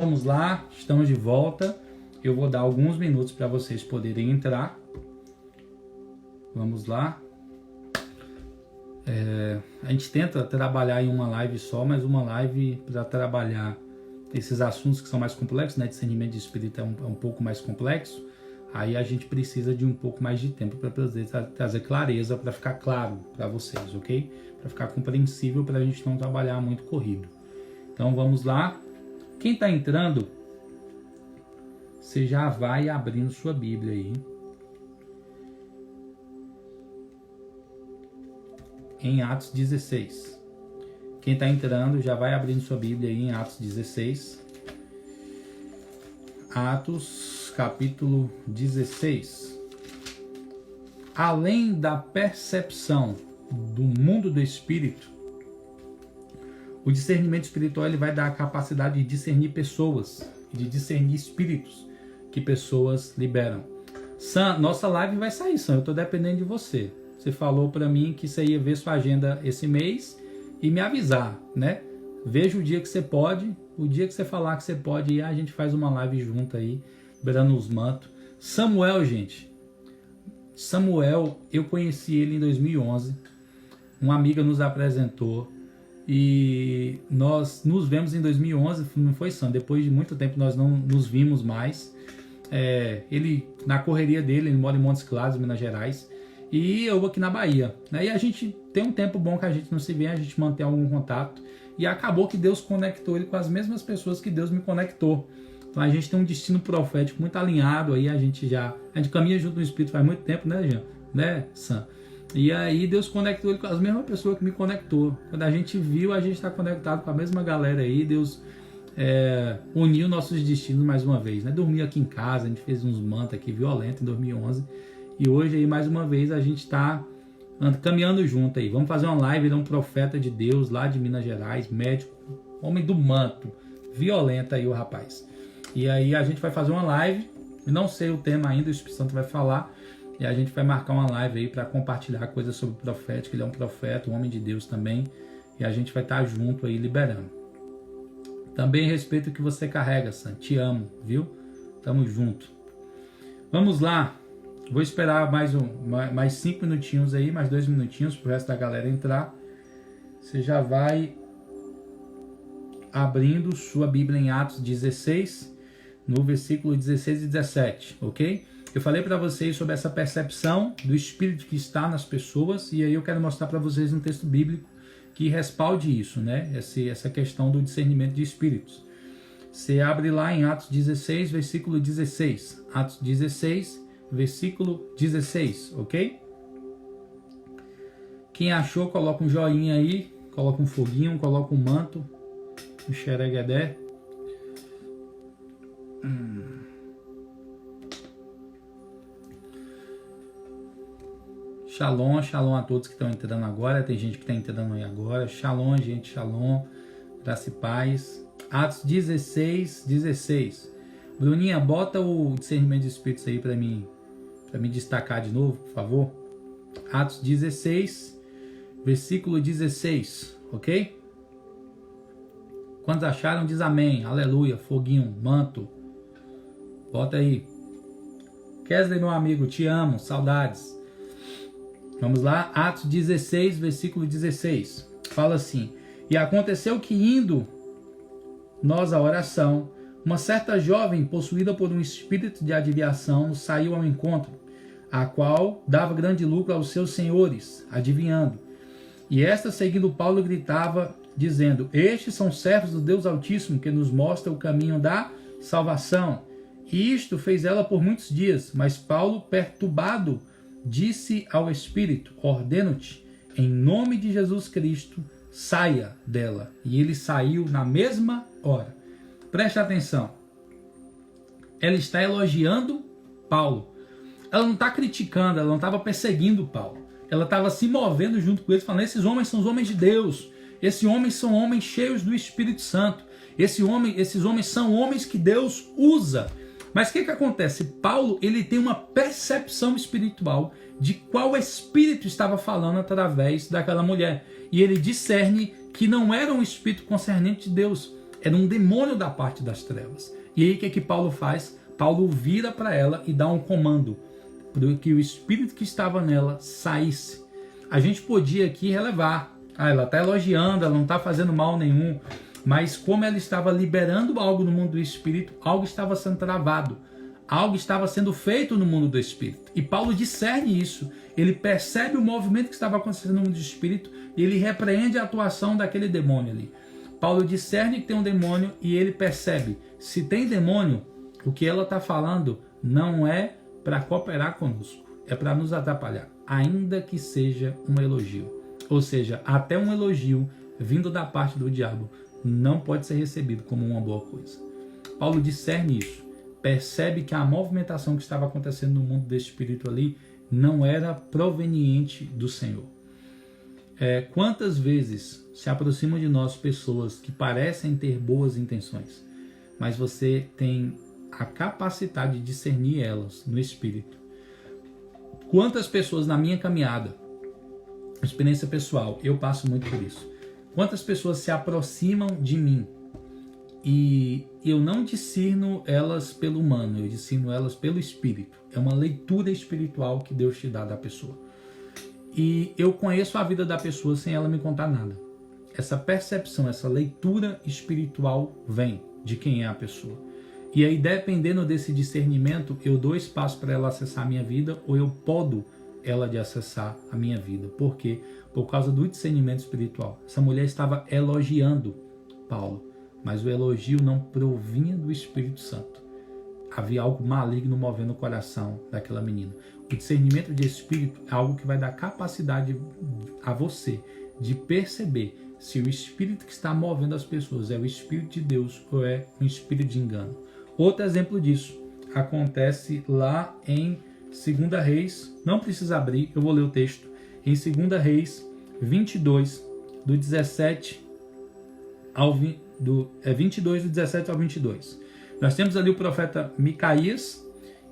Vamos lá, estamos de volta. Eu vou dar alguns minutos para vocês poderem entrar. Vamos lá. A gente tenta trabalhar em uma live só, mas uma live para trabalhar esses assuntos que são mais complexos, né? Discernimento de espírito é um pouco mais complexo. Aí a gente precisa de um pouco mais de tempo para trazer clareza, para ficar claro para vocês, ok? Para ficar compreensível, para a gente não trabalhar muito corrido. Então vamos lá. Quem está entrando, você já vai abrindo sua Bíblia aí. Em Atos 16. Quem está entrando, já vai abrindo sua Bíblia aí em Atos 16. Atos, capítulo 16. Além da percepção do mundo do Espírito, o discernimento espiritual ele vai dar a capacidade de discernir pessoas, de discernir espíritos que pessoas liberam. Sam, nossa live vai sair, Sam, eu estou dependendo de você. Você falou para mim que você ia ver sua agenda esse mês e me avisar, né? Veja o dia que você pode, o dia que você falar que você pode, e a gente faz uma live junto aí, beirando os mantos. Samuel, gente. Samuel, eu conheci ele em 2011. Uma amiga nos apresentou. E nós nos vemos em 2011, não foi, Sam? Depois de muito tempo nós não nos vimos mais. Ele, na correria dele, ele mora em Montes Claros, Minas Gerais, e eu aqui na Bahia. E a gente tem um tempo bom que a gente não se vê, a gente mantém algum contato. E acabou que Deus conectou ele com as mesmas pessoas que Deus me conectou. Então a gente tem um destino profético muito alinhado aí, a gente caminha junto no Espírito faz muito tempo, né, Jean? Né, Sam? E aí Deus conectou ele com as mesmas pessoas que me conectou. Quando a gente viu, a gente está conectado com a mesma galera aí. Deus uniu nossos destinos mais uma vez, né? Dormi aqui em casa, a gente fez uns mantos aqui violentos em 2011. E hoje aí mais uma vez a gente está caminhando junto aí. Vamos fazer uma live, ele é um profeta de Deus lá de Minas Gerais, médico, homem do manto, violento aí o rapaz. E aí a gente vai fazer uma live, não sei o tema ainda, o Espírito Santo vai falar. E a gente vai marcar uma live aí para compartilhar coisas sobre o profético. Ele é um profeta, um homem de Deus também. E a gente vai estar junto aí liberando. Também respeito o que você carrega, Sam. Te amo, viu? Tamo junto. Vamos lá. Vou esperar mais 5 minutinhos aí, mais 2 minutinhos pro resto da galera entrar. Você já vai abrindo sua Bíblia em Atos 16, no versículo 16 e 17, ok? Eu falei para vocês sobre essa percepção do Espírito que está nas pessoas, e aí eu quero mostrar para vocês um texto bíblico que respalde isso, né? Essa questão do discernimento de espíritos. Você abre lá em Atos 16, versículo 16. Atos 16, versículo 16, ok? Quem achou, coloca um joinha aí, coloca um foguinho, coloca um manto, um xereguedé. Shalom, shalom a todos que estão entrando agora. Tem gente que está entrando aí agora. Shalom, gente, shalom. Graça e paz. Atos 16, 16. Bruninha, bota o discernimento de espíritos aí para mim destacar de novo, por favor. Atos 16, versículo 16, ok? Quantos acharam, diz amém. Aleluia, foguinho, manto. Bota aí. Kesley, meu amigo, te amo, saudades. Vamos lá, Atos 16, versículo 16. Fala assim: E aconteceu que indo nós à oração, uma certa jovem, possuída por um espírito de adivinhação, saiu ao encontro, a qual dava grande lucro aos seus senhores, adivinhando. E esta, seguindo Paulo, gritava, dizendo: Estes são servos do Deus Altíssimo, que nos mostra o caminho da salvação. E isto fez ela por muitos dias, mas Paulo, perturbado, disse ao Espírito: Ordeno-te, em nome de Jesus Cristo, saia dela. E ele saiu na mesma hora. Preste atenção. Ela está elogiando Paulo. Ela não está criticando, ela não estava perseguindo Paulo. Ela estava se movendo junto com eles, falando: esses homens são os homens de Deus. Esses homens são homens cheios do Espírito Santo. Esses homens são homens que Deus usa. Mas o que acontece? Paulo, ele tem uma percepção espiritual de qual espírito estava falando através daquela mulher. E ele discerne que não era um espírito concernente de Deus, Era um demônio da parte das trevas. E aí o que Paulo faz? Paulo vira para ela e dá um comando para que o espírito que estava nela saísse. A gente podia aqui relevar. Ela está elogiando, ela não está fazendo mal nenhum. Mas como ela estava liberando algo no mundo do espírito, algo estava sendo travado. Algo estava sendo feito no mundo do espírito. E Paulo discerne isso. Ele percebe o movimento que estava acontecendo no mundo do espírito e ele repreende a atuação daquele demônio ali. Paulo discerne que tem um demônio e ele percebe. Se tem demônio, o que ela está falando não é para cooperar conosco. É para nos atrapalhar. Ainda que seja um elogio. Ou seja, até um elogio vindo da parte do diabo não pode ser recebido como uma boa coisa. Paulo discerne isso. Percebe que a movimentação que estava acontecendo no mundo do espírito ali não era proveniente do Senhor. Quantas vezes se aproximam de nós pessoas que parecem ter boas intenções, mas você tem a capacidade de discernir elas no espírito. Quantas pessoas na minha caminhada, experiência pessoal, eu passo muito por isso. Quantas pessoas se aproximam de mim e eu não discerno elas pelo humano, eu discerno elas pelo espírito. É uma leitura espiritual que Deus te dá da pessoa. E eu conheço a vida da pessoa sem ela me contar nada. Essa percepção, essa leitura espiritual vem de quem é a pessoa. E aí, dependendo desse discernimento, eu dou espaço para ela acessar a minha vida ou eu podo ela de acessar a minha vida. Por quê? Por causa do discernimento espiritual. Essa mulher estava elogiando Paulo, mas o elogio não provinha do Espírito Santo. Havia algo maligno movendo o coração daquela menina. O discernimento de espírito é algo que vai dar capacidade a você de perceber se o espírito que está movendo as pessoas é o Espírito de Deus ou é um espírito de engano. Outro exemplo disso acontece lá em 2 Reis, não precisa abrir, eu vou ler o texto, em 2 Reis 22, do 17 ao 22, do 17 ao 22. Nós temos ali o profeta Micaías,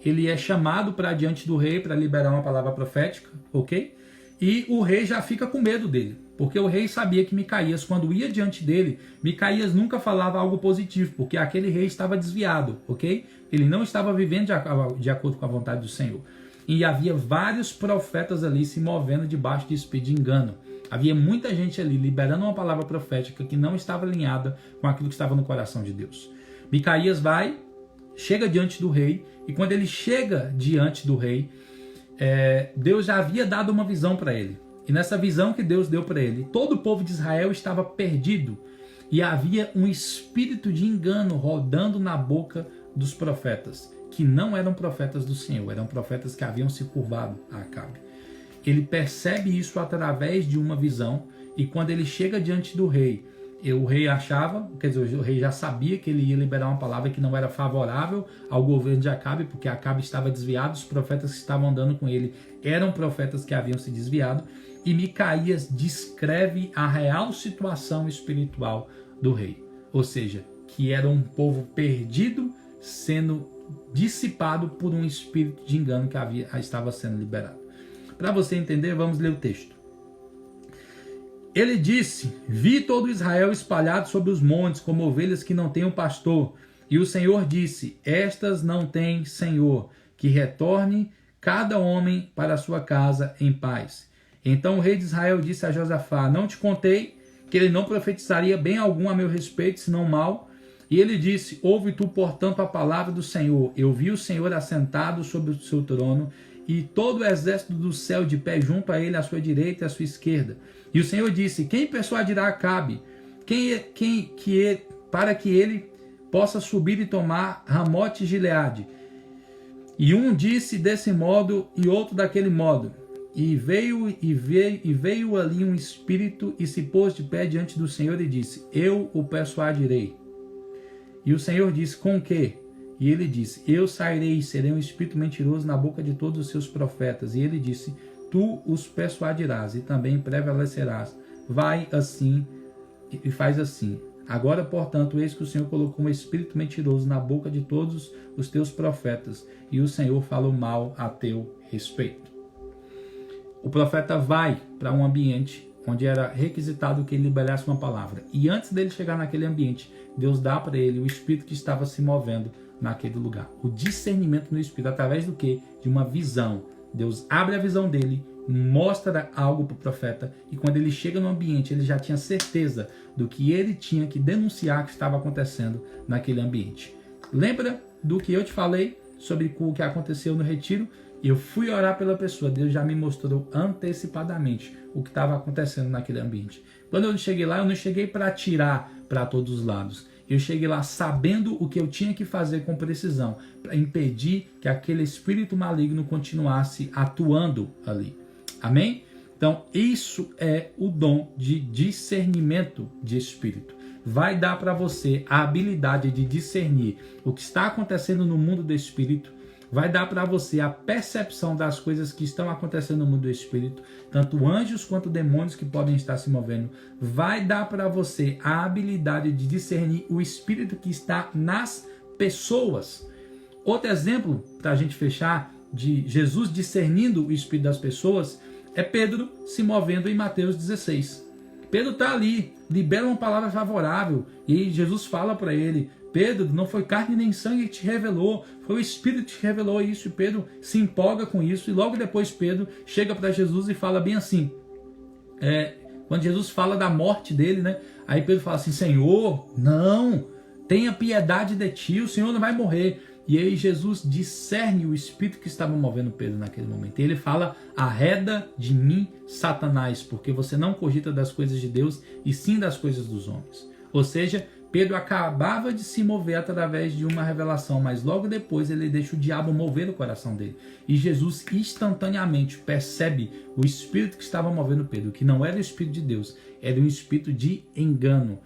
ele é chamado para diante do rei para liberar uma palavra profética, ok? E o rei já fica com medo dele, porque o rei sabia que Micaías, quando ia diante dele, Micaías nunca falava algo positivo, porque aquele rei estava desviado, ok? Ele não estava vivendo de acordo com a vontade do Senhor. E havia vários profetas ali se movendo debaixo de espírito de engano. Havia muita gente ali liberando uma palavra profética que não estava alinhada com aquilo que estava no coração de Deus. Micaías chega diante do rei, e quando ele chega diante do rei, Deus já havia dado uma visão para ele. E nessa visão que Deus deu para ele, todo o povo de Israel estava perdido. E havia um espírito de engano rodando na boca dos profetas, que não eram profetas do Senhor, eram profetas que haviam se curvado a Acabe. Ele percebe isso através de uma visão, e quando ele chega diante do rei, o rei achava, quer dizer, o rei já sabia que ele ia liberar uma palavra que não era favorável ao governo de Acabe, porque Acabe estava desviado, os profetas que estavam andando com ele eram profetas que haviam se desviado, e Micaías descreve a real situação espiritual do rei, ou seja, que era um povo perdido sendo dissipado por um espírito de engano que estava sendo liberado. Para você entender, vamos ler o texto. Ele disse: vi todo Israel espalhado sobre os montes, como ovelhas que não têm um pastor. E o Senhor disse: estas não têm Senhor, que retorne cada homem para a sua casa em paz. Então o rei de Israel disse a Josafá: não te contei que ele não profetizaria bem algum a meu respeito, senão mal? E ele disse: ouve tu, portanto, a palavra do Senhor. Eu vi o Senhor assentado sobre o seu trono, e todo o exército do céu de pé junto a ele, à sua direita e à sua esquerda. E o Senhor disse: quem persuadirá Acabe? Para que ele possa subir e tomar Ramote e Gileade? E um disse desse modo e outro daquele modo. E veio ali um espírito e se pôs de pé diante do Senhor e disse: eu o persuadirei. E o Senhor disse: com que? E ele disse: eu sairei e serei um espírito mentiroso na boca de todos os seus profetas. E ele disse: tu os persuadirás e também prevalecerás. Vai assim e faz assim. Agora, portanto, eis que o Senhor colocou um espírito mentiroso na boca de todos os teus profetas, e o Senhor falou mal a teu respeito. O profeta vai para um ambiente onde era requisitado que ele liberasse uma palavra. E antes dele chegar naquele ambiente, Deus dá para ele o Espírito que estava se movendo naquele lugar. O discernimento no Espírito, através do quê? De uma visão. Deus abre a visão dele, mostra algo para o profeta, e quando ele chega no ambiente, ele já tinha certeza do que ele tinha que denunciar que estava acontecendo naquele ambiente. Lembra do que eu te falei sobre o que aconteceu no retiro? Eu fui orar pela pessoa, Deus já me mostrou antecipadamente o que estava acontecendo naquele ambiente. Quando eu cheguei lá, eu não cheguei para atirar para todos os lados. Eu cheguei lá sabendo o que eu tinha que fazer com precisão, para impedir que aquele espírito maligno continuasse atuando ali. Amém? Então, isso é o dom de discernimento de espírito. Vai dar para você a habilidade de discernir o que está acontecendo no mundo do espírito, vai dar para você a percepção das coisas que estão acontecendo no mundo do espírito, tanto anjos quanto demônios que podem estar se movendo. Vai dar para você a habilidade de discernir o espírito que está nas pessoas. Outro exemplo, para a gente fechar, de Jesus discernindo o espírito das pessoas, é Pedro se movendo em Mateus 16. Pedro está ali, libera uma palavra favorável, e Jesus fala para ele: Pedro, não foi carne nem sangue que te revelou, foi o Espírito que te revelou isso. E Pedro se empolga com isso, e logo depois Pedro chega para Jesus e fala bem assim, quando Jesus fala da morte dele, né? Aí Pedro fala assim: Senhor, não, tenha piedade de ti, o Senhor não vai morrer. E aí Jesus discerne o espírito que estava movendo Pedro naquele momento. E ele fala: arreda de mim, Satanás, porque você não cogita das coisas de Deus, e sim das coisas dos homens. Ou seja, Pedro acabava de se mover através de uma revelação, mas logo depois ele deixa o diabo mover o coração dele. E Jesus instantaneamente percebe o espírito que estava movendo Pedro, que não era o espírito de Deus, era um espírito de engano.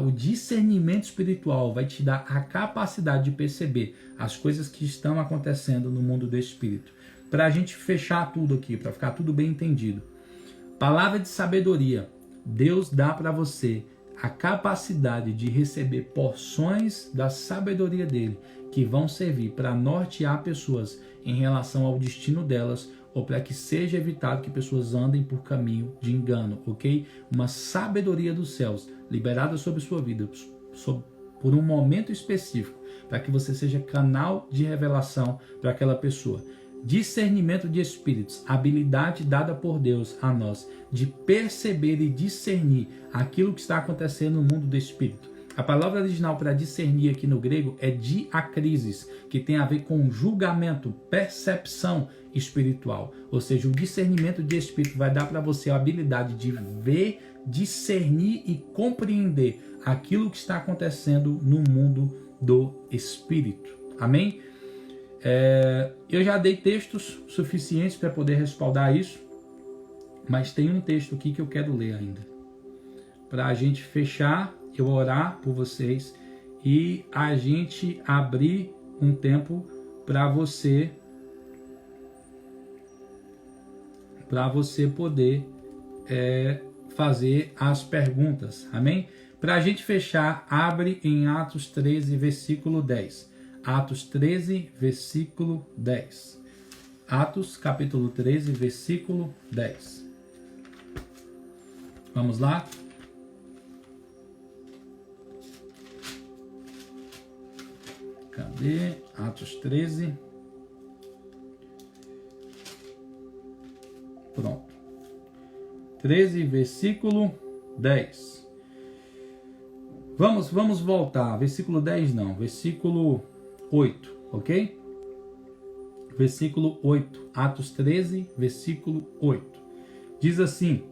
O discernimento espiritual vai te dar a capacidade de perceber as coisas que estão acontecendo no mundo do espírito. Para a gente fechar tudo aqui, para ficar tudo bem entendido. Palavra de sabedoria. Deus dá para você a capacidade de receber porções da sabedoria dele, que vão servir para nortear pessoas em relação ao destino delas, ou para que seja evitado que pessoas andem por caminho de engano, ok? Uma sabedoria dos céus liberada sobre sua vida, por um momento específico, para que você seja canal de revelação para aquela pessoa. Discernimento de espíritos, habilidade dada por Deus a nós, de perceber e discernir aquilo que está acontecendo no mundo do espírito. A palavra original para discernir aqui no grego é diacrisis, que tem a ver com julgamento, percepção espiritual. Ou seja, o discernimento de espírito vai dar para você a habilidade de ver, discernir e compreender aquilo que está acontecendo no mundo do espírito. Amém? Eu já dei textos suficientes para poder respaldar isso, mas tem um texto aqui que eu quero ler ainda. Para a gente fechar, eu orar por vocês e a gente abrir um tempo para você poder fazer as perguntas. Amém? Para a gente fechar, abre em Atos 13, versículo 10. Atos 13, versículo 10. Atos, capítulo 13, versículo 10. Vamos lá? Cadê? Atos 13. Pronto. 13, versículo 10. Vamos voltar. Versículo 10 não. Versículo 8, ok? Versículo 8. Atos 13, versículo 8. Diz assim: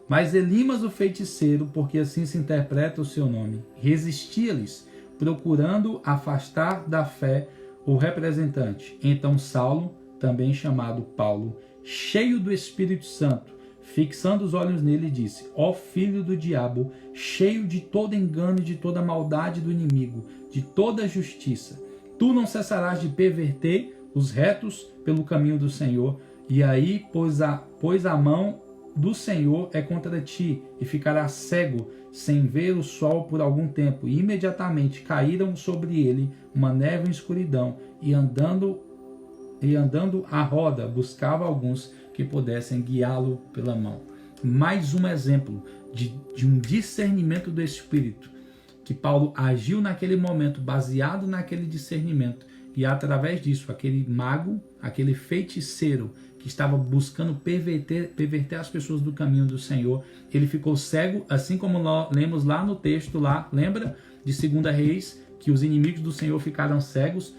Mas Elimas o feiticeiro, porque assim se interpreta o seu nome, resistia-lhes, procurando afastar da fé o representante. Então Saulo, também chamado Paulo, cheio do Espírito Santo, fixando os olhos nele, disse: Ó filho do diabo, cheio de todo engano e de toda maldade do inimigo, de toda justiça, tu não cessarás de perverter os retos pelo caminho do Senhor, e aí pois a mão do Senhor é contra ti, e ficarás cego, sem ver o sol por algum tempo. E imediatamente caíram sobre ele uma névoa e escuridão, e andando à roda buscava alguns que pudessem guiá-lo pela mão. mais um exemplo de um discernimento do Espírito, que Paulo agiu naquele momento baseado naquele discernimento, e através disso, aquele mago, aquele feiticeiro que estava buscando perverter as pessoas do caminho do Senhor, ele ficou cego, assim como lemos lá no texto, lembra de 2 Reis, que os inimigos do Senhor ficaram cegos.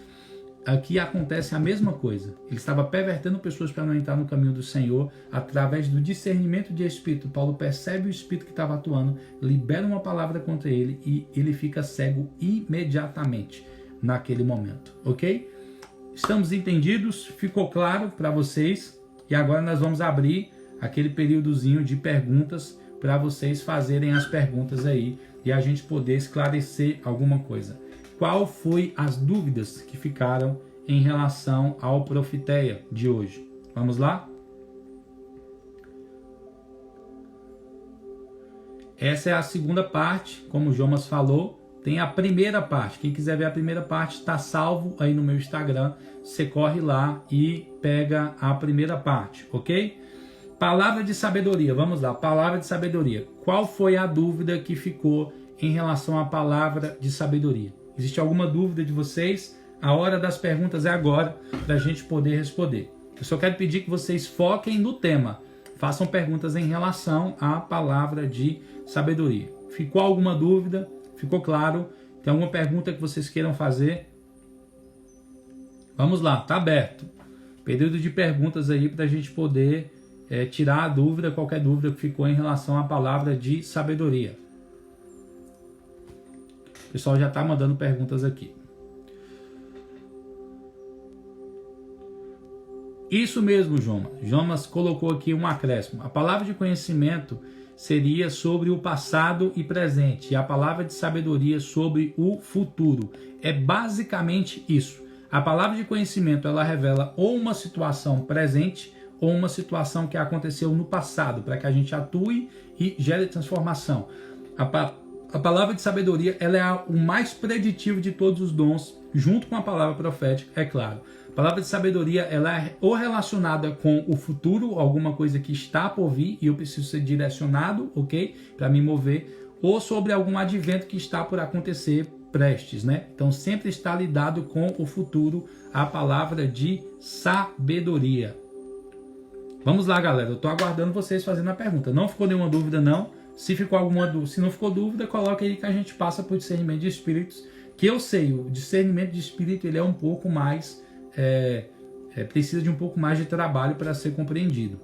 Aqui acontece a mesma coisa. Ele estava pervertendo pessoas para não entrar no caminho do Senhor. Através do discernimento de espírito, Paulo percebe o espírito que estava atuando, libera uma palavra contra ele e ele fica cego imediatamente naquele momento, ok? Estamos entendidos? Ficou claro para vocês? E agora nós vamos abrir aquele períodozinho de perguntas para vocês fazerem as perguntas aí e a gente poder esclarecer alguma coisa. Qual foi as dúvidas que ficaram em relação ao Profeteia de hoje? Vamos lá? Essa é a segunda parte, como o Jomas falou. Tem a primeira parte. Quem quiser ver a primeira parte, está salvo aí no meu Instagram. Você corre lá e pega a primeira parte, ok? Palavra de sabedoria. Vamos lá, palavra de sabedoria. Qual foi a dúvida que ficou em relação à palavra de sabedoria? Existe alguma dúvida de vocês? A hora das perguntas é agora, para a gente poder responder. Eu só quero pedir que vocês foquem no tema. Façam perguntas em relação à palavra de sabedoria. Ficou alguma dúvida? Ficou claro? Tem alguma pergunta que vocês queiram fazer? Vamos lá, tá aberto. Período de perguntas aí para a gente poder tirar a dúvida, qualquer dúvida que ficou em relação à palavra de sabedoria. O pessoal já está mandando perguntas aqui. Isso mesmo, Jomas. Jomas colocou aqui um acréscimo. A palavra de conhecimento seria sobre o passado e presente, e a palavra de sabedoria sobre o futuro. É basicamente isso. A palavra de conhecimento, ela revela ou uma situação presente ou uma situação que aconteceu no passado, para que a gente atue e gere transformação. A palavra de sabedoria, ela é o mais preditivo de todos os dons, junto com a palavra profética, é claro. A palavra de sabedoria, ela é ou relacionada com o futuro, alguma coisa que está por vir e eu preciso ser direcionado, ok? Para me mover, ou sobre algum advento que está por acontecer prestes, né? Então sempre está lidado com o futuro, a palavra de sabedoria. Vamos lá, galera, eu estou aguardando vocês fazendo a pergunta. Não ficou nenhuma dúvida, não? Se ficou alguma dúvida, se não ficou dúvida, coloca aí que a gente passa por discernimento de espíritos, que eu sei, o discernimento de espírito ele é um pouco mais, precisa de um pouco mais de trabalho para ser compreendido.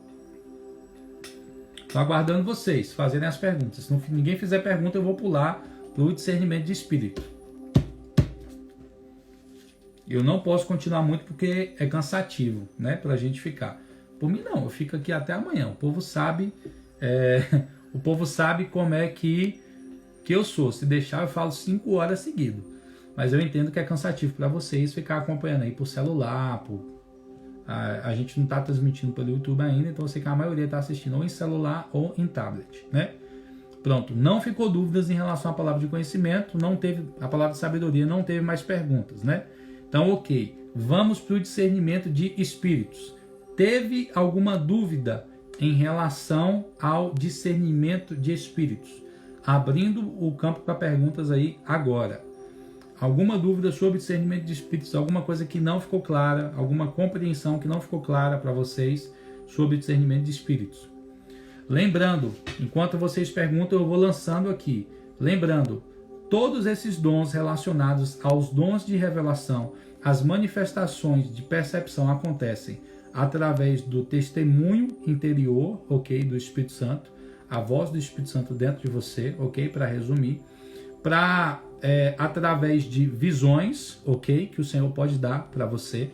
Estou aguardando vocês fazerem as perguntas. Se ninguém fizer pergunta, eu vou pular para o discernimento de espírito. Eu não posso continuar muito porque é cansativo, né, para a gente ficar. Por mim não, eu fico aqui até amanhã. O povo sabe... O povo sabe como é que eu sou. Se deixar, eu falo 5 horas seguido. Mas eu entendo que é cansativo para vocês ficar acompanhando aí por celular. A gente não está transmitindo pelo YouTube ainda, então eu sei que a maioria está assistindo ou em celular ou em tablet, né? Pronto, não ficou dúvidas em relação à palavra de conhecimento, não teve a palavra de sabedoria, não teve mais perguntas, né? Então, ok. Vamos para o discernimento de espíritos. Teve alguma dúvida em relação ao discernimento de espíritos? Abrindo o campo para perguntas aí agora. Alguma dúvida sobre discernimento de espíritos? Alguma coisa que não ficou clara? Alguma compreensão que não ficou clara para vocês sobre discernimento de espíritos? Lembrando, enquanto vocês perguntam, eu vou lançando aqui. Lembrando, todos esses dons relacionados aos dons de revelação, as manifestações de percepção acontecem através do testemunho interior, ok, do Espírito Santo, a voz do Espírito Santo dentro de você, ok, para resumir, através de visões, ok, que o Senhor pode dar para você,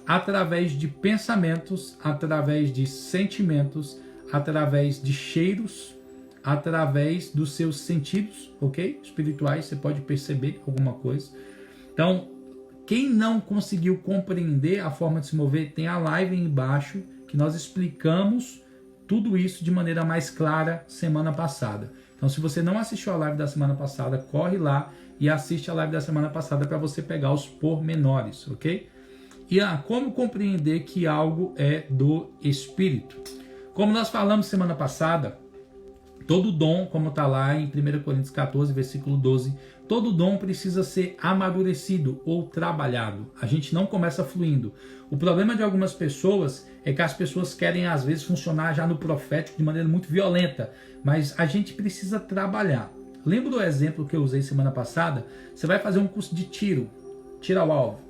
através de pensamentos, através de sentimentos, através de cheiros, através dos seus sentidos, ok, espirituais, você pode perceber alguma coisa. Então, quem não conseguiu compreender a forma de se mover, tem a live aí embaixo, que nós explicamos tudo isso de maneira mais clara semana passada. Então, se você não assistiu a live da semana passada, corre lá e assiste a live da semana passada para você pegar os pormenores, ok? E como compreender que algo é do Espírito? Como nós falamos semana passada, Todo dom, como está lá em 1 Coríntios 14, versículo 12, todo dom precisa ser amadurecido ou trabalhado. A gente não começa fluindo. O problema de algumas pessoas é que as pessoas querem, às vezes, funcionar já no profético de maneira muito violenta, mas a gente precisa trabalhar. Lembra do exemplo que eu usei semana passada? Você vai fazer um curso de tiro ao alvo.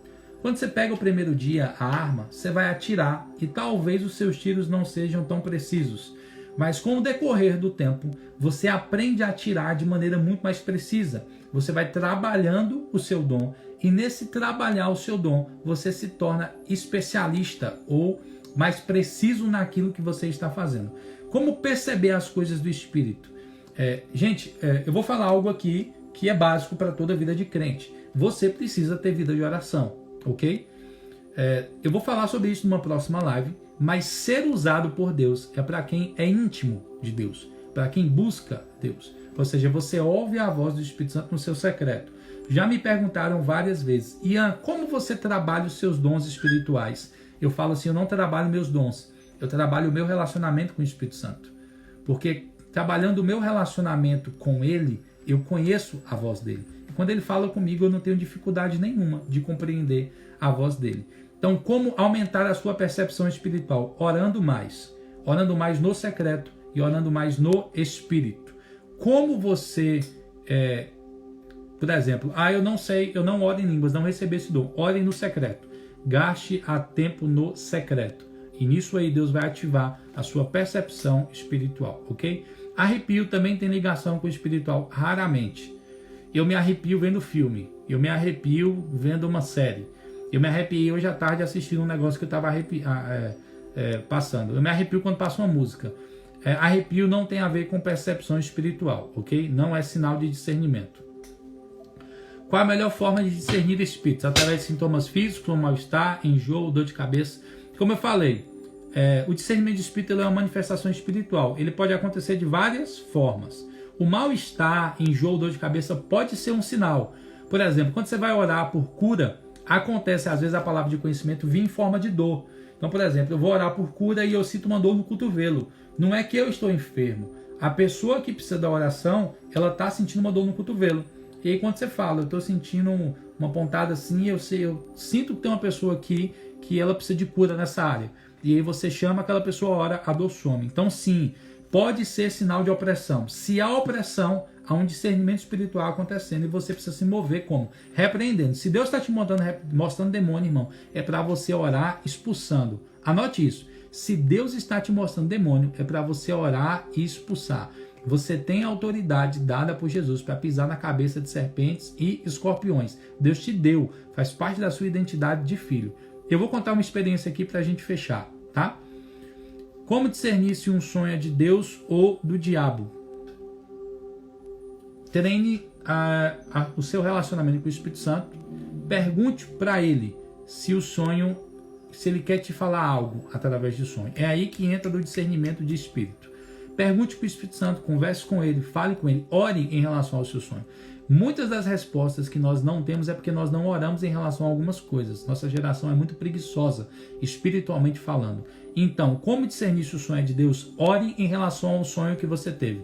Quando você pega o primeiro dia a arma, você vai atirar e talvez os seus tiros não sejam tão precisos. Mas com o decorrer do tempo, você aprende a atirar de maneira muito mais precisa. Você vai trabalhando o seu dom e nesse trabalhar o seu dom, você se torna especialista ou mais preciso naquilo que você está fazendo. Como perceber as coisas do Espírito? Eu vou falar algo aqui que é básico para toda a vida de crente. Você precisa ter vida de oração, ok? Eu vou falar sobre isso numa próxima live. Mas ser usado por Deus é para quem é íntimo de Deus, para quem busca Deus. Ou seja, você ouve a voz do Espírito Santo no seu secreto. Já me perguntaram várias vezes, Ian, como você trabalha os seus dons espirituais? Eu falo assim, eu não trabalho meus dons, eu trabalho o meu relacionamento com o Espírito Santo. Porque trabalhando o meu relacionamento com Ele, eu conheço a voz dele. E quando Ele fala comigo, eu não tenho dificuldade nenhuma de compreender a voz dele. Então, como aumentar a sua percepção espiritual? Orando mais no secreto e orando mais no Espírito. Como você, por exemplo, eu não sei, eu não oro em línguas, não recebi esse dom. Ore no secreto. Gaste a tempo no secreto. E nisso aí Deus vai ativar a sua percepção espiritual, ok? Arrepio também tem ligação com o espiritual, raramente. Eu me arrepio vendo filme, eu me arrepio vendo uma série. Eu me arrepiei hoje à tarde assistindo um negócio que eu estava passando. Eu me arrepio quando passa uma música. Arrepio não tem a ver com percepção espiritual, ok? Não é sinal de discernimento. Qual a melhor forma de discernir espíritos? Através de sintomas físicos, como mal-estar, enjoo, dor de cabeça. Como eu falei, o discernimento de espírito é uma manifestação espiritual. Ele pode acontecer de várias formas. O mal-estar, enjoo, dor de cabeça pode ser um sinal. Por exemplo, quando você vai orar por cura, acontece às vezes a palavra de conhecimento vir em forma de dor. Então, por exemplo, eu vou orar por cura e eu sinto uma dor no cotovelo. Não é que eu estou enfermo. A pessoa que precisa da oração, ela está sentindo uma dor no cotovelo. E aí quando você fala, eu estou sentindo uma pontada assim, eu sinto que tem uma pessoa aqui que ela precisa de cura nessa área. E aí você chama aquela pessoa, ora, a dor some. Então sim, pode ser sinal de opressão. Se há opressão, há um discernimento espiritual acontecendo e você precisa se mover como? Repreendendo. Se Deus está te mostrando demônio, irmão, é para você orar expulsando. Anote isso. Se Deus está te mostrando demônio, é para você orar e expulsar. Você tem autoridade dada por Jesus para pisar na cabeça de serpentes e escorpiões. Deus te deu, faz parte da sua identidade de filho. Eu vou contar uma experiência aqui para a gente fechar, tá? Como discernir se um sonho é de Deus ou do diabo? Treine o seu relacionamento com o Espírito Santo. Pergunte para ele se o sonho, se ele quer te falar algo através do sonho. É aí que entra o discernimento de espírito. Pergunte para o Espírito Santo, converse com ele, fale com ele, ore em relação ao seu sonho. Muitas das respostas que nós não temos é porque nós não oramos em relação a algumas coisas. Nossa geração é muito preguiçosa, espiritualmente falando. Então, como discernir se o sonho é de Deus? Ore em relação ao sonho que você teve.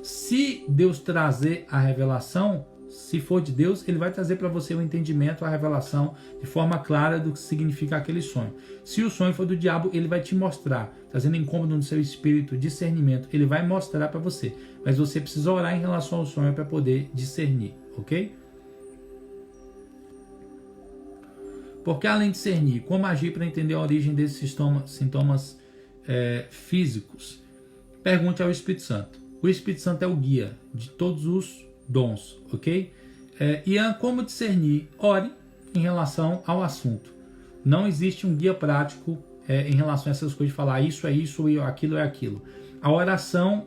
Se Deus trazer a revelação, se for de Deus, ele vai trazer para você o entendimento, a revelação de forma clara do que significa aquele sonho. Se o sonho for do diabo, ele vai te mostrar, trazendo incômodo no seu espírito, discernimento, ele vai mostrar para você. Mas você precisa orar em relação ao sonho para poder discernir, ok? Porque além de discernir, como agir para entender a origem desses sintomas físicos? Pergunte ao Espírito Santo. O Espírito Santo é o guia de todos os dons, ok? Ian, como discernir? Ore em relação ao assunto. Não existe um guia prático em relação a essas coisas de falar isso é isso e aquilo é aquilo. A oração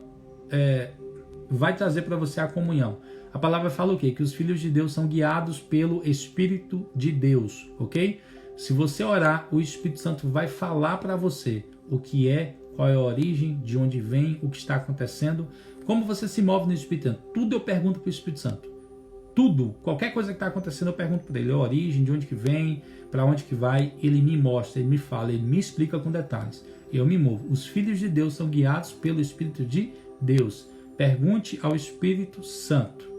vai trazer para você a comunhão. A palavra fala o quê? Que os filhos de Deus são guiados pelo Espírito de Deus, ok? Se você orar, o Espírito Santo vai falar para você o que é, qual é a origem, de onde vem, o que está acontecendo, como você se move no Espírito Santo. Tudo eu pergunto para o Espírito Santo. Tudo, qualquer coisa que está acontecendo, eu pergunto para ele a origem, de onde que vem, para onde que vai. Ele me mostra, ele me fala, ele me explica com detalhes. Eu me movo. Os filhos de Deus são guiados pelo Espírito de Deus. Pergunte ao Espírito Santo.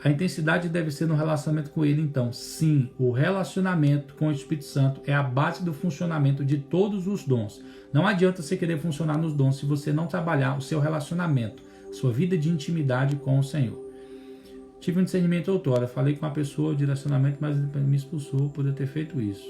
A intensidade deve ser no relacionamento com ele, então. Sim, o relacionamento com o Espírito Santo é a base do funcionamento de todos os dons. Não adianta você querer funcionar nos dons se você não trabalhar o seu relacionamento, sua vida de intimidade com o Senhor. Tive um discernimento outrora, falei com uma pessoa, direcionamento, mas ele me expulsou por eu ter feito isso.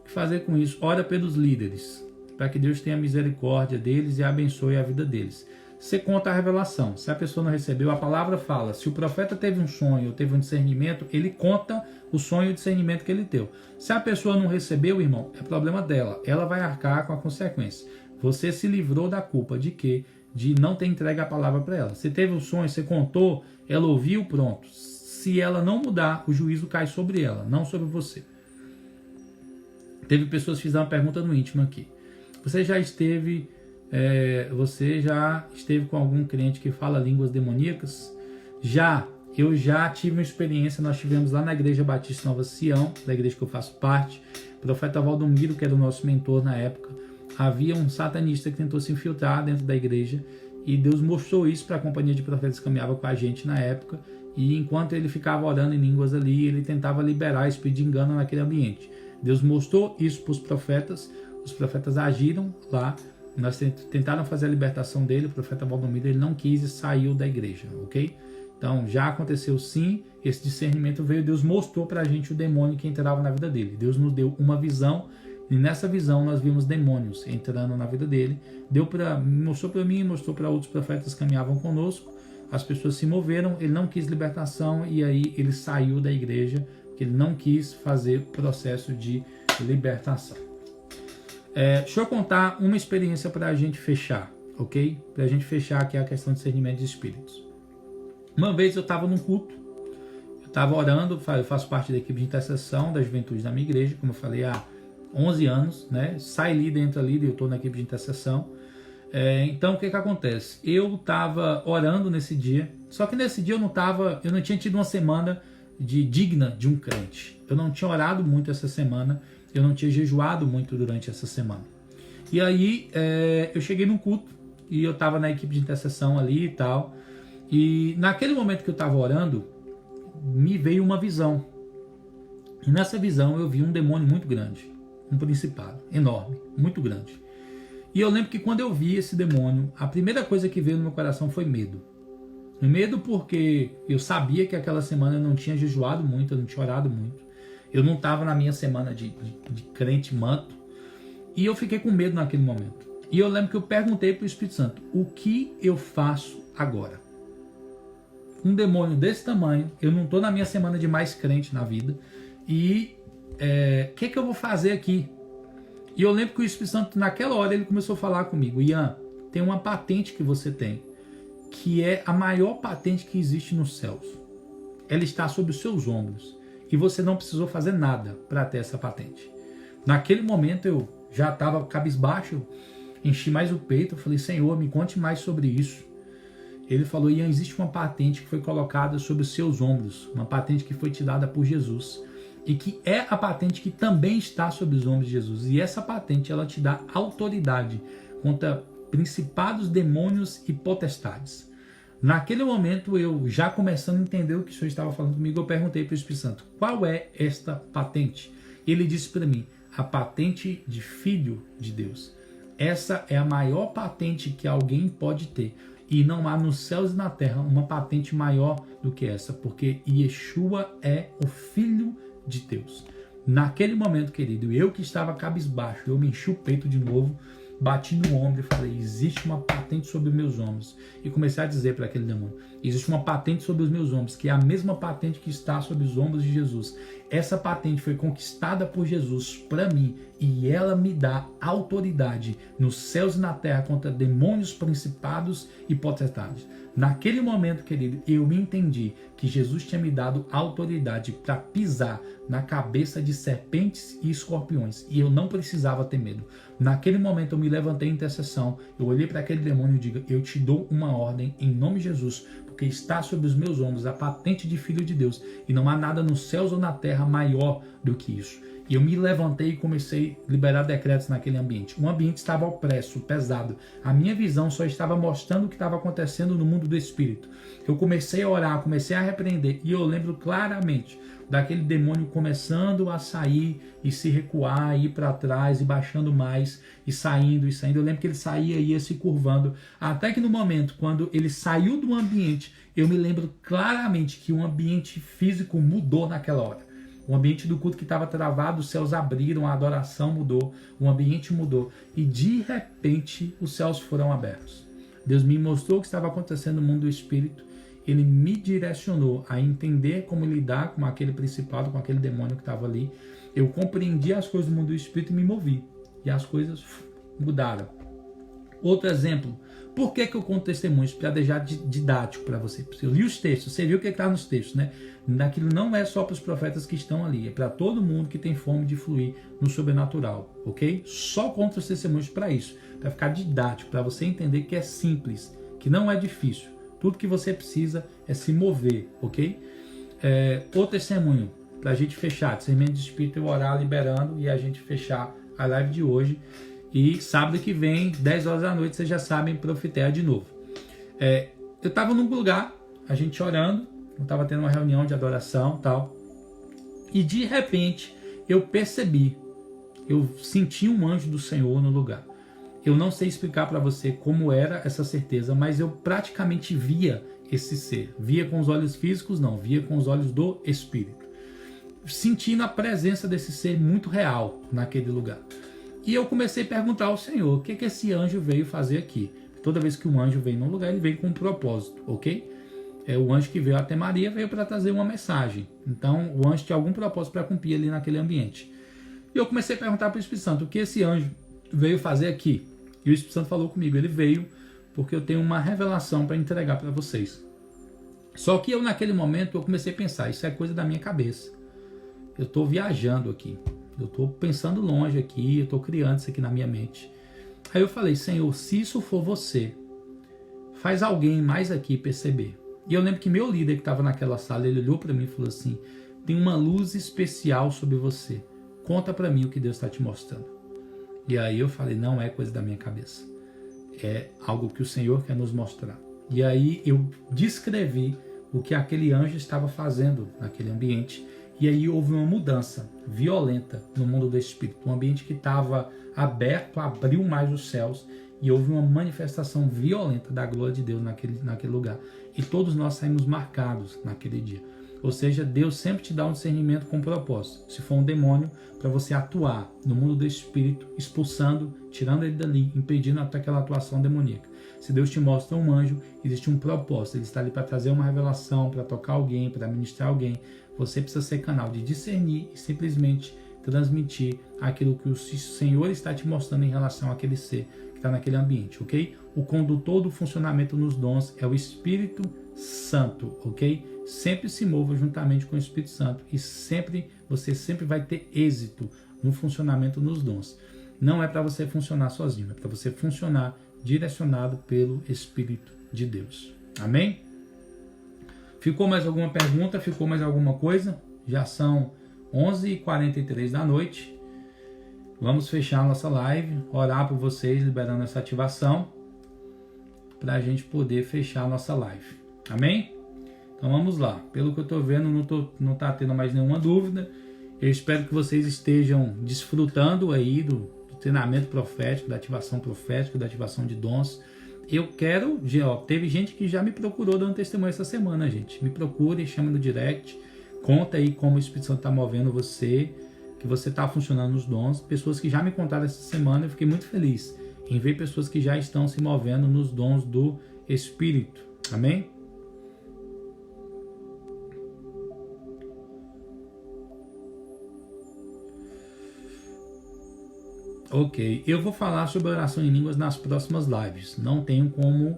O que fazer com isso? Ora pelos líderes, para que Deus tenha misericórdia deles e abençoe a vida deles. Você conta a revelação. Se a pessoa não recebeu, a palavra fala. Se o profeta teve um sonho ou teve um discernimento, ele conta o sonho e o discernimento que ele teve. Se a pessoa não recebeu, irmão, é problema dela. Ela vai arcar com a consequência. Você se livrou da culpa de quê? De não ter entregue a palavra para ela. Você teve um sonho, você contou, ela ouviu, pronto. Se ela não mudar, o juízo cai sobre ela, não sobre você. Teve pessoas que fizeram uma pergunta no íntimo aqui. Você já esteve com algum crente que fala línguas demoníacas? Eu já tive uma experiência, nós tivemos lá na Igreja Batista Nova Sião, da igreja que eu faço parte, o profeta Valdomiro, que era o nosso mentor na época, havia um satanista que tentou se infiltrar dentro da igreja e Deus mostrou isso para a companhia de profetas que caminhava com a gente na época, e enquanto ele ficava orando em línguas ali, ele tentava liberar espírito de engano naquele ambiente. Deus mostrou isso para os profetas agiram lá, nós tentaram fazer a libertação dele, o profeta Valdomiro, ele não quis e saiu da igreja, ok? Então já aconteceu sim, esse discernimento veio, Deus mostrou para a gente o demônio que entrava na vida dele, Deus nos deu uma visão, e nessa visão nós vimos demônios entrando na vida dele, mostrou para mim, mostrou para outros profetas que caminhavam conosco, as pessoas se moveram, ele não quis libertação e aí ele saiu da igreja, porque ele não quis fazer o processo de libertação. Deixa eu contar uma experiência para a gente fechar, ok? Para a gente fechar aqui a questão de discernimento de espíritos. Uma vez eu estava num culto, eu estava orando, eu faço parte da equipe de intercessão da juventude da minha igreja, como eu falei, há 11 anos, né? Sai líder, entra líder, eu estou na equipe de intercessão. Então o que acontece? Eu estava orando nesse dia, só que nesse dia eu não tinha tido uma semana digna de um crente. Eu não tinha orado muito essa semana, eu não tinha jejuado muito durante essa semana. E aí eu cheguei num culto e eu estava na equipe de intercessão ali e tal. E naquele momento que eu estava orando, me veio uma visão. E nessa visão eu vi um demônio muito grande, um principado enorme, muito grande. E eu lembro que quando eu vi esse demônio, a primeira coisa que veio no meu coração foi medo. Medo porque eu sabia que aquela semana eu não tinha jejuado muito, eu não tinha orado muito. Eu não estava na minha semana de crente manto. E eu fiquei com medo naquele momento. E eu lembro que eu perguntei para o Espírito Santo, o que eu faço agora? Um demônio desse tamanho, eu não estou na minha semana de mais crente na vida. E o que eu vou fazer aqui? E eu lembro que o Espírito Santo, naquela hora, ele começou a falar comigo. Ian, tem uma patente que você tem, que é a maior patente que existe nos céus. Ela está sobre os seus ombros. E você não precisou fazer nada para ter essa patente. Naquele momento eu já estava cabisbaixo, enchi mais o peito, eu falei, Senhor, me conte mais sobre isso. Ele falou, Ian, existe uma patente que foi colocada sobre os seus ombros, uma patente que foi te dada por Jesus, e que é a patente que também está sobre os ombros de Jesus. E essa patente, ela te dá autoridade contra principados, demônios e potestades. Naquele momento, eu já começando a entender o que o Senhor estava falando comigo, eu perguntei para o Espírito Santo, qual é esta patente? Ele disse para mim, a patente de filho de Deus. Essa é a maior patente que alguém pode ter. E não há nos céus e na terra uma patente maior do que essa, porque Yeshua é o Filho de Deus. Naquele momento, querido, eu que estava cabisbaixo, eu me enchi o peito de novo, bati no ombro e falei, existe uma patente sobre os meus ombros. E comecei a dizer para aquele demônio, existe uma patente sobre os meus ombros, que é a mesma patente que está sobre os ombros de Jesus. Essa patente foi conquistada por Jesus para mim e ela me dá autoridade nos céus e na terra contra demônios, principados e potestades. Naquele momento, querido, eu me entendi que Jesus tinha me dado autoridade para pisar na cabeça de serpentes e escorpiões e eu não precisava ter medo. Naquele momento eu me levantei em intercessão, eu olhei para aquele demônio e digo, eu te dou uma ordem em nome de Jesus, porque está sobre os meus ombros a patente de filho de Deus, e não há nada nos céus ou na terra maior do que isso. E eu me levantei e comecei a liberar decretos naquele ambiente. O ambiente estava opresso, pesado. A minha visão só estava mostrando o que estava acontecendo no mundo do espírito. Eu comecei a orar, comecei a repreender, e eu lembro claramente daquele demônio começando a sair e se recuar, ir para trás e baixando mais e saindo e saindo. Eu lembro que ele saía e ia se curvando, até que no momento quando ele saiu do ambiente, eu me lembro claramente que o ambiente físico mudou naquela hora. O ambiente do culto que estava travado, os céus abriram, a adoração mudou, o ambiente mudou e de repente os céus foram abertos. Deus me mostrou o que estava acontecendo no mundo do espírito. Ele me direcionou a entender como lidar com aquele principado, com aquele demônio que estava ali. Eu compreendi as coisas do mundo do espírito e me movi. E as coisas mudaram. Outro exemplo. Por que eu conto testemunhos? Para deixar didático para você. Eu li os textos, você viu o que está nos textos, né? Aquilo não é só para os profetas que estão ali, é para todo mundo que tem fome de fluir no sobrenatural, ok? Só conto os testemunhos para isso, para ficar didático, para você entender que é simples, que não é difícil. Tudo que você precisa é se mover, ok? Outro testemunho, para a gente fechar, discernimento de espírito, eu orar liberando e a gente fechar a live de hoje. E sábado que vem, 10 horas da noite, vocês já sabem, profetear de novo. Eu estava num lugar, a gente orando, eu estava tendo uma reunião de adoração e tal. E de repente, eu percebi, eu senti um anjo do Senhor no lugar. Eu não sei explicar para você como era essa certeza, mas eu praticamente via esse ser. Via com os olhos físicos? Não, via com os olhos do Espírito. Sentindo a presença desse ser muito real naquele lugar. E eu comecei a perguntar ao Senhor, o que esse anjo veio fazer aqui? Toda vez que um anjo vem num lugar, ele vem com um propósito, ok? O anjo que veio até Maria veio para trazer uma mensagem. Então, o anjo tinha algum propósito para cumprir ali naquele ambiente. E eu comecei a perguntar para o Espírito Santo, o que esse anjo veio fazer aqui? E o Espírito Santo falou comigo, ele veio porque eu tenho uma revelação para entregar para vocês. Só que eu, naquele momento, eu comecei a pensar, isso é coisa da minha cabeça. Eu estou viajando aqui. Eu estou pensando longe aqui, eu estou criando isso aqui na minha mente. Aí eu falei, Senhor, se isso for você, faz alguém mais aqui perceber. E eu lembro que meu líder que estava naquela sala, ele olhou para mim e falou assim, tem uma luz especial sobre você. Conta para mim o que Deus está te mostrando. E aí eu falei, não é coisa da minha cabeça. É algo que o Senhor quer nos mostrar. E aí eu descrevi o que aquele anjo estava fazendo naquele ambiente. E aí houve uma mudança violenta no mundo do espírito. Um ambiente que estava aberto, abriu mais os céus e houve uma manifestação violenta da glória de Deus naquele lugar. E todos nós saímos marcados naquele dia. Ou seja, Deus sempre te dá um discernimento com propósito. Se for um demônio, para você atuar no mundo do espírito, expulsando, tirando ele dali, impedindo até aquela atuação demoníaca. Se Deus te mostra um anjo, existe um propósito. Ele está ali para trazer uma revelação, para tocar alguém, para ministrar alguém. Você precisa ser canal de discernir e simplesmente transmitir aquilo que o Senhor está te mostrando em relação àquele ser que está naquele ambiente, ok? O condutor do funcionamento nos dons é o Espírito Santo, ok? Sempre se mova juntamente com o Espírito Santo e você sempre vai ter êxito no funcionamento nos dons. Não é para você funcionar sozinho, é para você funcionar direcionado pelo Espírito de Deus. Amém? Ficou mais alguma pergunta? Ficou mais alguma coisa? Já são 11h43 da noite. Vamos fechar a nossa live, orar por vocês, liberando essa ativação, para a gente poder fechar a nossa live. Amém? Então vamos lá. Pelo que eu estou vendo, não está tendo mais nenhuma dúvida. Eu espero que vocês estejam desfrutando aí do treinamento profético, da ativação profética, da ativação de dons. Eu quero, teve gente que já me procurou dando testemunho essa semana, gente. Me procure, chama no direct, conta aí como o Espírito Santo está movendo você, que você está funcionando nos dons. Pessoas que já me contaram essa semana, eu fiquei muito feliz em ver pessoas que já estão se movendo nos dons do Espírito. Amém? Ok, eu vou falar sobre oração em línguas nas próximas lives. Não tenho como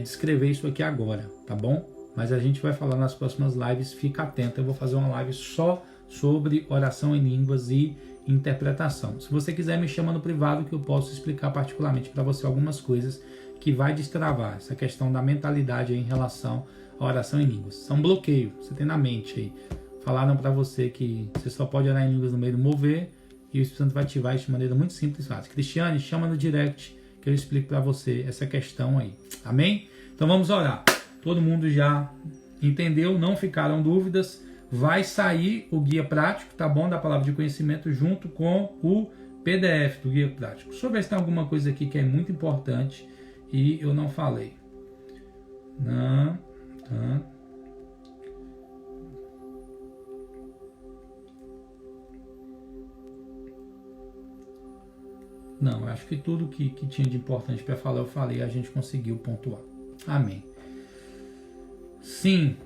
descrever isso aqui agora, tá bom? Mas a gente vai falar nas próximas lives, fica atento. Eu vou fazer uma live só sobre oração em línguas e interpretação. Se você quiser, me chama no privado que eu posso explicar particularmente para você algumas coisas que vai destravar essa questão da mentalidade aí em relação à oração em línguas. São bloqueio, você tem na mente aí. Falaram para você que você só pode orar em línguas no meio do mover e o Espírito Santo vai ativar isso de maneira muito simples e fácil. Cristiane, chama no direct que eu explico para você essa questão aí. Amém? Então vamos orar. Todo mundo já entendeu, não ficaram dúvidas. Vai sair o guia prático, tá bom? Da palavra de conhecimento junto com o PDF do guia prático. Deixa eu ver se tem alguma coisa aqui que é muito importante e eu não falei. Não, tá. Não, eu acho que tudo que tinha de importante para falar eu falei, a gente conseguiu pontuar. Amém. Sim,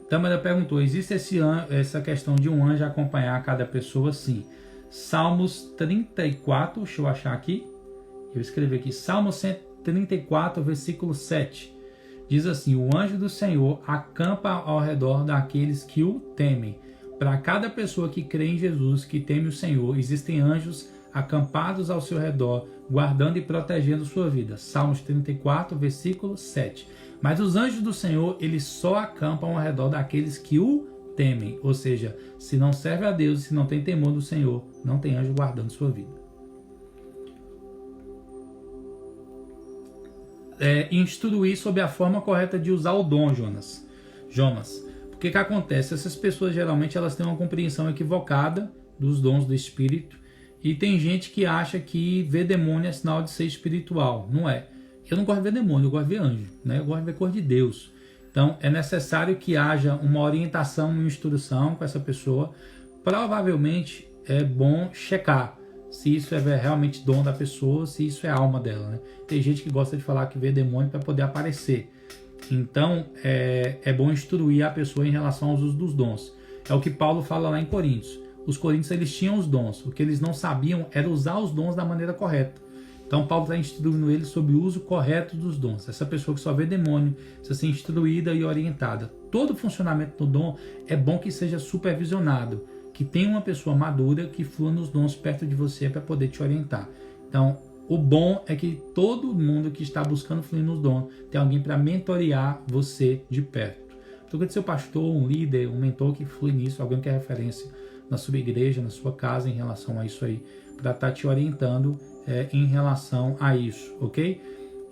Tâmara perguntou, existe essa questão de um anjo acompanhar cada pessoa? Sim. Salmos 34, deixa eu achar aqui. Eu escrevi aqui, Salmos 134, versículo 7. Diz assim, o anjo do Senhor acampa ao redor daqueles que o temem. Para cada pessoa que crê em Jesus, que teme o Senhor, existem anjos acampados ao seu redor, guardando e protegendo sua vida. Salmos 34, versículo 7. Mas os anjos do Senhor, eles só acampam ao redor daqueles que o temem. Ou seja, se não serve a Deus, se não tem temor do Senhor, não tem anjo guardando sua vida. Instruir sobre a forma correta de usar o dom, Jonas. O que acontece? Essas pessoas, geralmente, elas têm uma compreensão equivocada dos dons do Espírito. E tem gente que acha que ver demônio é sinal de ser espiritual. Não é. Eu não gosto de ver demônio, eu gosto de ver anjo. Né? Eu gosto de ver cor de Deus. Então, é necessário que haja uma orientação, uma instrução com essa pessoa. Provavelmente, é bom checar se isso é realmente dom da pessoa, se isso é alma dela. Né? Tem gente que gosta de falar que vê demônio para poder aparecer. Então, é bom instruir a pessoa em relação aos usos dos dons. É o que Paulo fala lá em Coríntios. Os coríntios, eles tinham os dons. O que eles não sabiam era usar os dons da maneira correta. Então, Paulo está instruindo eles sobre o uso correto dos dons. Essa pessoa que só vê demônio precisa ser instruída e orientada. Todo o funcionamento do dom é bom que seja supervisionado, que tenha uma pessoa madura que flua nos dons perto de você para poder te orientar. Então, o bom é que todo mundo que está buscando fluir nos dons tem alguém para mentorear você de perto. Então, quando seu pastor, um líder, um mentor que flui nisso, alguém que é referência na sua igreja, na sua casa em relação a isso aí, para estar te orientando em relação a isso, ok?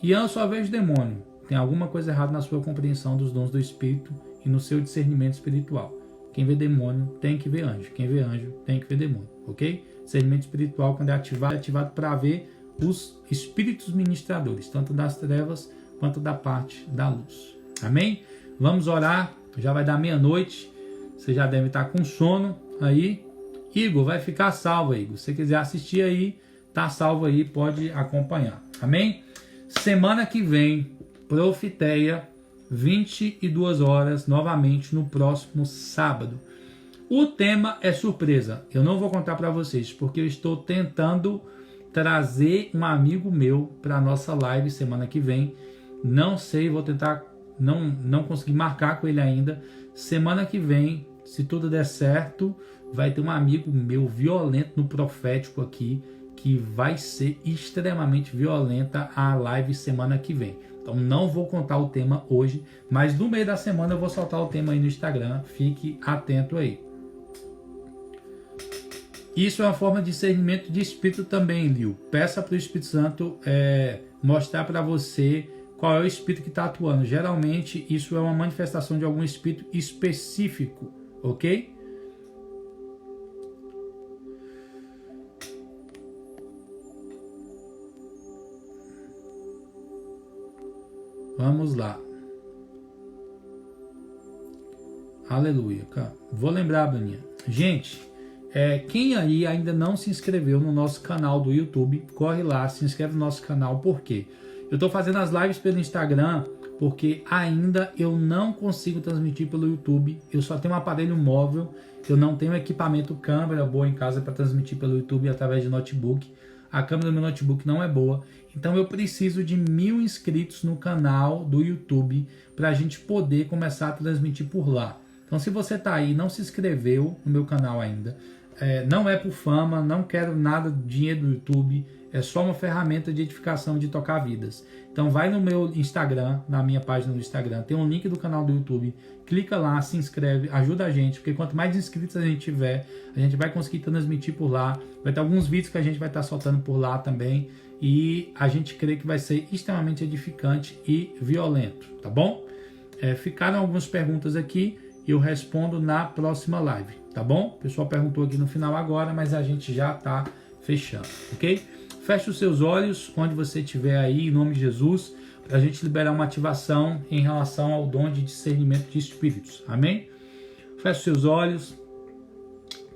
E a sua vez, demônio, tem alguma coisa errada na sua compreensão dos dons do Espírito e no seu discernimento espiritual. Quem vê demônio tem que ver anjo, quem vê anjo tem que ver demônio, ok? Discernimento espiritual, quando é ativado para ver os espíritos ministradores, tanto das trevas quanto da parte da luz. Amém? Vamos orar, já vai dar meia-noite, você já deve estar com sono aí. Igor, vai ficar salvo, Igor. Se você quiser assistir aí, tá salvo aí, pode acompanhar. Amém? Semana que vem, Profiteia, 22 horas, novamente no próximo sábado. O tema é surpresa. Eu não vou contar para vocês, porque eu estou tentando trazer um amigo meu para nossa live semana que vem. Não sei, vou tentar, não consegui marcar com ele ainda. Semana que vem, se tudo der certo, vai ter um amigo meu violento no profético aqui, que vai ser extremamente violenta a live semana que vem. Então não vou contar o tema hoje, mas no meio da semana eu vou soltar o tema aí no Instagram, fique atento aí. Isso é uma forma de discernimento de espírito também, Lil. Peça para o Espírito Santo mostrar para você qual é o espírito que está atuando. Geralmente isso é uma manifestação de algum espírito específico, ok? Vamos lá. Aleluia. Vou lembrar, Bruninha. Gente, quem aí ainda não se inscreveu no nosso canal do YouTube, corre lá, se inscreve no nosso canal. Por quê? Eu estou fazendo as lives pelo Instagram porque ainda eu não consigo transmitir pelo YouTube. Eu só tenho um aparelho móvel, eu não tenho equipamento câmera boa em casa para transmitir pelo YouTube através de notebook. A câmera do meu notebook não é boa. Então eu preciso de 1000 inscritos no canal do YouTube para a gente poder começar a transmitir por lá. Então se você está aí e não se inscreveu no meu canal ainda, não é por fama, não quero nada de dinheiro do YouTube, é só uma ferramenta de edificação, de tocar vidas. Então vai no meu Instagram, na minha página do Instagram, tem um link do canal do YouTube, clica lá, se inscreve, ajuda a gente, porque quanto mais inscritos a gente tiver, a gente vai conseguir transmitir por lá, vai ter alguns vídeos que a gente vai estar soltando por lá também, e a gente crê que vai ser extremamente edificante e violento, tá bom? Ficaram algumas perguntas aqui, eu respondo na próxima live, tá bom? O pessoal perguntou aqui no final agora, mas a gente já está fechando, ok? Feche os seus olhos, onde você estiver aí, em nome de Jesus, para a gente liberar uma ativação em relação ao dom de discernimento de espíritos, amém? Feche os seus olhos.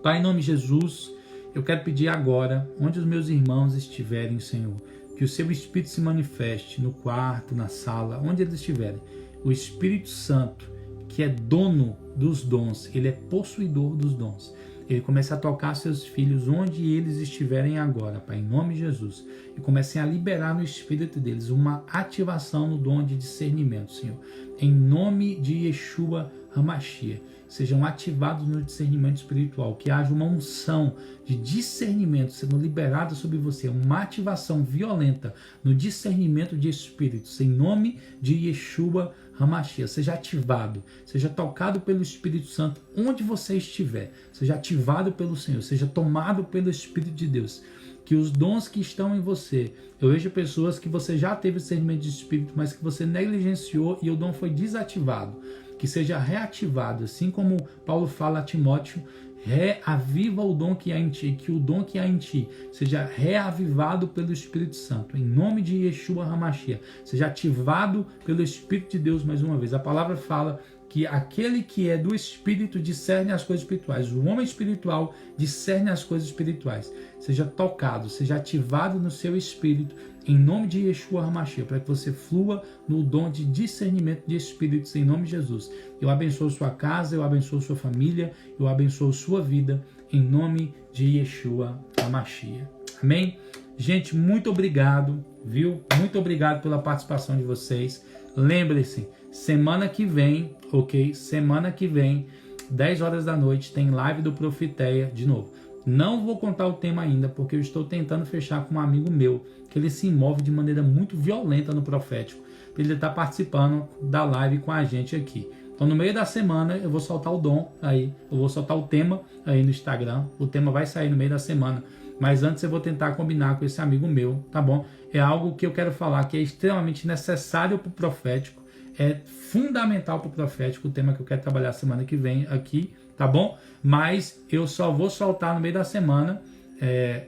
Pai, em nome de Jesus, eu quero pedir agora, onde os meus irmãos estiverem, Senhor, que o seu Espírito se manifeste no quarto, na sala, onde eles estiverem. O Espírito Santo, que é dono dos dons, ele é possuidor dos dons. Ele começa a tocar seus filhos onde eles estiverem agora, Pai, em nome de Jesus. E comecem a liberar no espírito deles uma ativação no dom de discernimento, Senhor. Em nome de Yeshua HaMashiach. Sejam ativados no discernimento espiritual, que haja uma unção de discernimento sendo liberada sobre você, uma ativação violenta no discernimento de espíritos, em nome de Yeshua HaMashiach. Seja ativado, seja tocado pelo Espírito Santo onde você estiver, seja ativado pelo Senhor, seja tomado pelo Espírito de Deus. Que os dons que estão em você, eu vejo pessoas que você já teve discernimento de espírito, mas que você negligenciou e o dom foi desativado. Que seja reativado, assim como Paulo fala a Timóteo, reaviva o dom que há em ti, que o dom que há em ti seja reavivado pelo Espírito Santo, em nome de Yeshua HaMashiach, seja ativado pelo Espírito de Deus mais uma vez. A palavra fala que aquele que é do Espírito discerne as coisas espirituais, o homem espiritual discerne as coisas espirituais. Seja tocado, seja ativado no seu espírito, em nome de Yeshua HaMashiach, para que você flua no dom de discernimento de espíritos, em nome de Jesus. Eu abençoo sua casa, eu abençoo sua família, eu abençoo sua vida, em nome de Yeshua HaMashiach. Amém? Gente, muito obrigado, viu? Muito obrigado pela participação de vocês. Lembre-se, semana que vem, ok? Semana que vem, 10 horas da noite, tem live do Profeteia de novo. Não vou contar o tema ainda, porque eu estou tentando fechar com um amigo meu, que ele se envolve de maneira muito violenta no profético. Ele está participando da live com a gente aqui. Então, no meio da semana, eu vou soltar o dom aí, eu vou soltar o tema aí no Instagram. O tema vai sair no meio da semana. Mas antes eu vou tentar combinar com esse amigo meu, tá bom? É algo que eu quero falar que é extremamente necessário para o profético. É fundamental para o profético, o tema que eu quero trabalhar semana que vem aqui, tá bom? Mas eu só vou soltar no meio da semana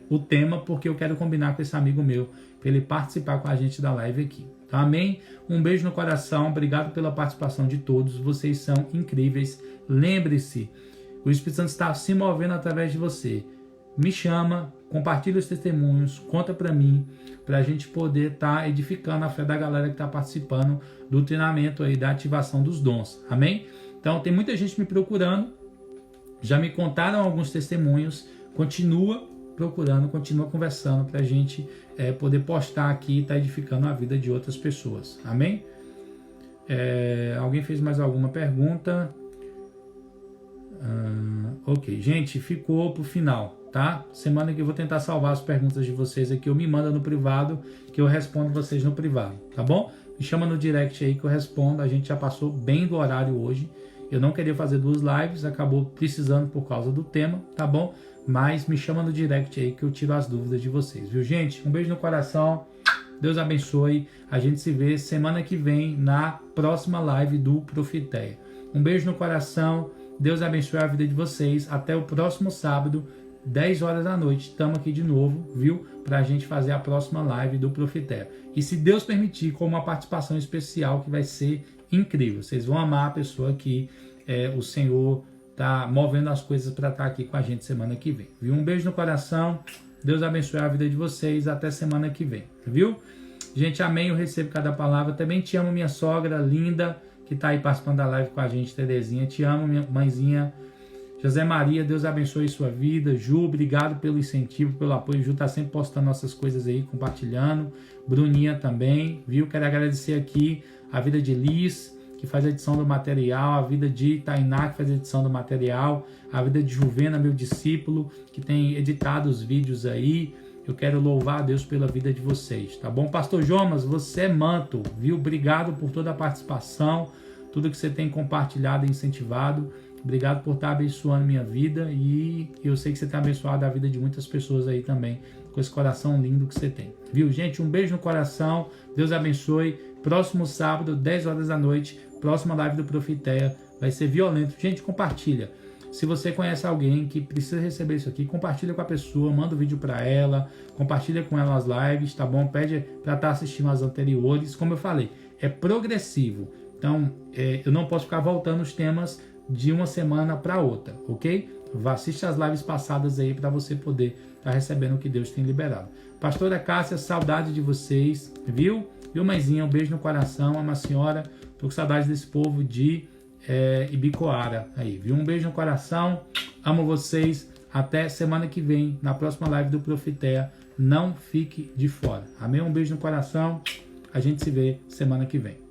o tema, porque eu quero combinar com esse amigo meu, para ele participar com a gente da live aqui. Tá? Amém? Um beijo no coração, obrigado pela participação de todos, vocês são incríveis. Lembre-se, o Espírito Santo está se movendo através de você. Me chama, compartilha os testemunhos, conta para mim, para a gente poder estar edificando a fé da galera que está participando do treinamento aí, da ativação dos dons. Amém? Então tem muita gente me procurando, já me contaram alguns testemunhos, continua procurando, continua conversando para a gente poder postar aqui e estar edificando a vida de outras pessoas. Amém? Alguém fez mais alguma pergunta? Ok, gente, ficou pro final, tá? Semana que eu vou tentar salvar as perguntas de vocês aqui, eu me manda no privado, que eu respondo vocês no privado, tá bom? Me chama no direct aí que eu respondo, a gente já passou bem do horário hoje, eu não queria fazer 2 lives, acabou precisando por causa do tema, tá bom? Mas me chama no direct aí que eu tiro as dúvidas de vocês, viu, gente? Um beijo no coração, Deus abençoe, a gente se vê semana que vem na próxima live do Profeteia. Um beijo no coração, Deus abençoe a vida de vocês. Até o próximo sábado, 10 horas da noite. Estamos aqui de novo, viu? Para a gente fazer a próxima live do Profeteia. E se Deus permitir, com uma participação especial que vai ser incrível. Vocês vão amar a pessoa que o Senhor está movendo as coisas para estar aqui com a gente semana que vem. Viu? Um beijo no coração. Deus abençoe a vida de vocês. Até semana que vem. Viu? Gente, amém. Eu recebo cada palavra. Também te amo, minha sogra linda, que está aí participando da live com a gente, Terezinha. Te amo, minha mãezinha. José Maria, Deus abençoe sua vida. Ju, obrigado pelo incentivo, pelo apoio. Ju está sempre postando nossas coisas aí, compartilhando. Bruninha também, viu? Quero agradecer aqui a vida de Liz, que faz a edição do material, a vida de Tainá, que faz a edição do material, a vida de Juvena, meu discípulo, que tem editado os vídeos aí. Eu quero louvar a Deus pela vida de vocês, tá bom? Pastor Jonas, você é manto, viu? Obrigado por toda a participação, tudo que você tem compartilhado e incentivado. Obrigado por estar abençoando minha vida e eu sei que você tem abençoado a vida de muitas pessoas aí também, com esse coração lindo que você tem. Viu, gente? Um beijo no coração, Deus abençoe. Próximo sábado, 10 horas da noite, próxima live do Profeteia, vai ser violento. Gente, compartilha. Se você conhece alguém que precisa receber isso aqui, compartilha com a pessoa, manda o vídeo para ela, compartilha com ela as lives, tá bom? Pede para estar assistindo as anteriores. Como eu falei, é progressivo. Então, eu não posso ficar voltando os temas de uma semana para outra, ok? Assiste as lives passadas aí para você poder estar recebendo o que Deus tem liberado. Pastora Cássia, saudade de vocês, viu? Viu, mãezinha? Um beijo no coração, ama a senhora. Tô com saudade desse povo de Ibicoara aí, viu? Um beijo no coração, amo vocês. Até semana que vem, na próxima live do Profeteia. Não fique de fora. Amém? Um beijo no coração. A gente se vê semana que vem.